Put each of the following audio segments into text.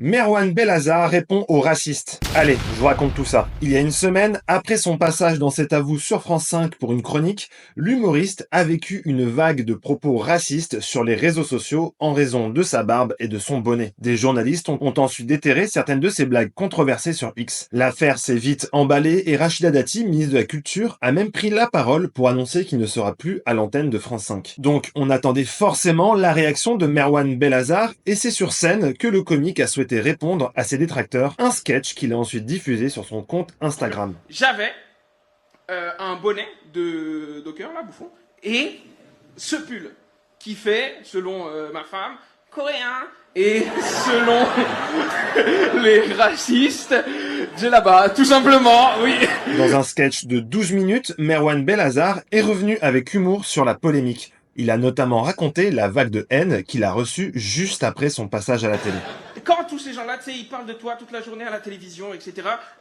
Merwan Belhazar répond aux racistes. Allez, je vous raconte tout ça. Il y a une semaine, après son passage dans Cet à vous sur France 5 pour une chronique, l'humoriste a vécu une vague de propos racistes sur les réseaux sociaux en raison de sa barbe et de son bonnet. Des journalistes ont ensuite déterré certaines de ses blagues controversées sur X. L'affaire s'est vite emballée et Rachida Dati, ministre de la Culture, a même pris la parole pour annoncer qu'il ne sera plus à l'antenne de France 5. Donc, on attendait forcément la réaction de Merwan Belhazar et c'est sur scène que le comique a souhaité répondre à ses détracteurs, un sketch qu'il a ensuite diffusé sur son compte Instagram. J'avais un bonnet de docker, là, bouffon, et ce pull qui fait, selon ma femme, coréen, et selon les racistes, j'ai là-bas, tout simplement, oui. Dans un sketch de 12 minutes, Merwan Belhazar est revenu avec humour sur la polémique. Il a notamment raconté la vague de haine qu'il a reçue juste après son passage à la télé. Quand tous ces gens-là, tu sais, ils parlent de toi toute la journée à la télévision, etc.,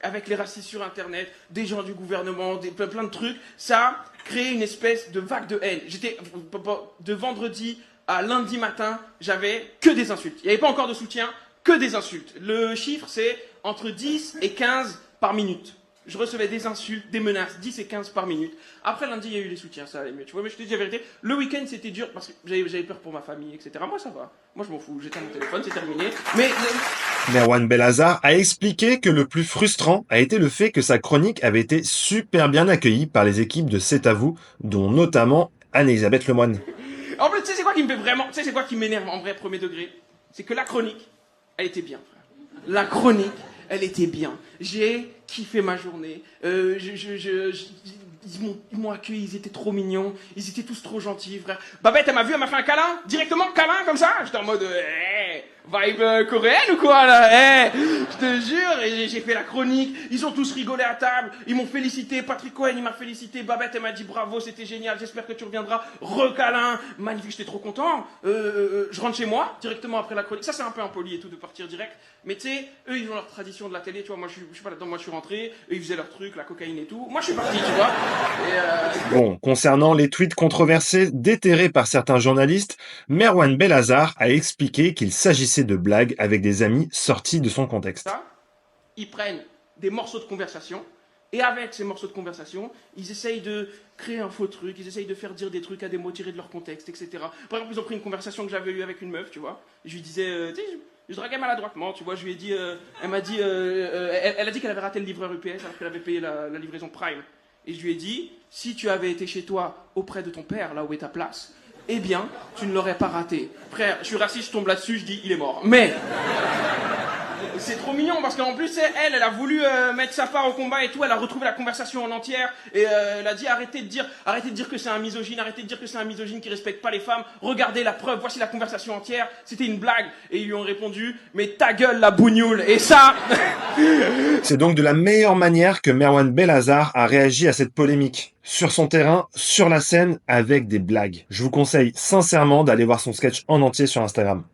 avec les racistes sur Internet, des gens du gouvernement, plein de trucs, ça crée une espèce de vague de haine. De vendredi à lundi matin, j'avais que des insultes. Il n'y avait pas encore de soutien, que des insultes. Le chiffre, c'est entre 10 et 15 par minute. Je recevais des insultes, des menaces, 10 et 15 par minute. Après lundi, il y a eu les soutiens, ça allait mieux. Tu vois, mais je te dis la vérité, le week-end c'était dur parce que j'avais peur pour ma famille, etc. Moi ça va, moi je m'en fous, j'éteins mon téléphone, c'est terminé. Mais Merwan Belhazar a expliqué que le plus frustrant a été le fait que sa chronique avait été super bien accueillie par les équipes de C'est à vous, dont notamment Anne-Elisabeth Lemoine. en plus, tu sais c'est quoi qui me fait vraiment, tu sais c'est quoi qui m'énerve en vrai premier degré, c'est que la chronique, elle était bien, frère. La chronique, elle était bien. J'ai kiffé ma journée. Ils m'ont accueilli, ils étaient trop mignons. Ils étaient tous trop gentils, frère. Babette, elle m'a vu, elle m'a fait un câlin. Directement, câlin, comme ça. J'étais en mode, vibe coréenne ou quoi, là? Je te jure, et j'ai fait la chronique. Ils ont tous rigolé à table. Ils m'ont félicité. Patrick Cohen, il m'a félicité. Babette, elle m'a dit bravo, c'était génial. J'espère que tu reviendras. Recâlin. Magnifique, j'étais trop content. Je rentre chez moi, directement après la chronique. Ça, c'est un peu impoli et tout de partir direct. Mais tu sais, eux, ils ont leur tradition de la télé, tu vois. Moi, je suis pas là-dedans. Moi, je suis rentré. Eux, ils faisaient leur truc, la cocaïne et tout. Moi, je suis parti, tu vois. Bon, concernant les tweets controversés déterrés par certains journalistes, Merwan Belhazar a expliqué qu'il s'agissait de blagues avec des amis sortis de son contexte. Ça, ils prennent des morceaux de conversation, et avec ces morceaux de conversation, ils essayent de créer un faux truc, ils essayent de faire dire des trucs à des mots tirés de leur contexte, etc. Par exemple, ils ont pris une conversation que j'avais eue avec une meuf, tu vois. Je lui disais, tu sais, je draguais maladroitement, tu vois. Je lui ai dit, elle m'a dit, elle a dit qu'elle avait raté le livreur UPS alors qu'elle avait payé la livraison Prime. Et je lui ai dit, si tu avais été chez toi auprès de ton père, là où est ta place, eh bien, tu ne l'aurais pas raté. Frère, je suis raciste, je tombe là-dessus, je dis, il est mort. Mais c'est trop mignon parce qu'en plus, elle a voulu mettre sa part au combat et tout. Elle a retrouvé la conversation en entière et elle a dit arrêtez de dire que c'est un misogyne, arrêtez de dire que c'est un misogyne qui respecte pas les femmes. Regardez la preuve, voici la conversation entière. C'était une blague et ils lui ont répondu mais ta gueule la bougnoule. Et ça, C'est donc de la meilleure manière que Merwan Belhazar a réagi à cette polémique. Sur son terrain, sur la scène, avec des blagues. Je vous conseille sincèrement d'aller voir son sketch en entier sur Instagram.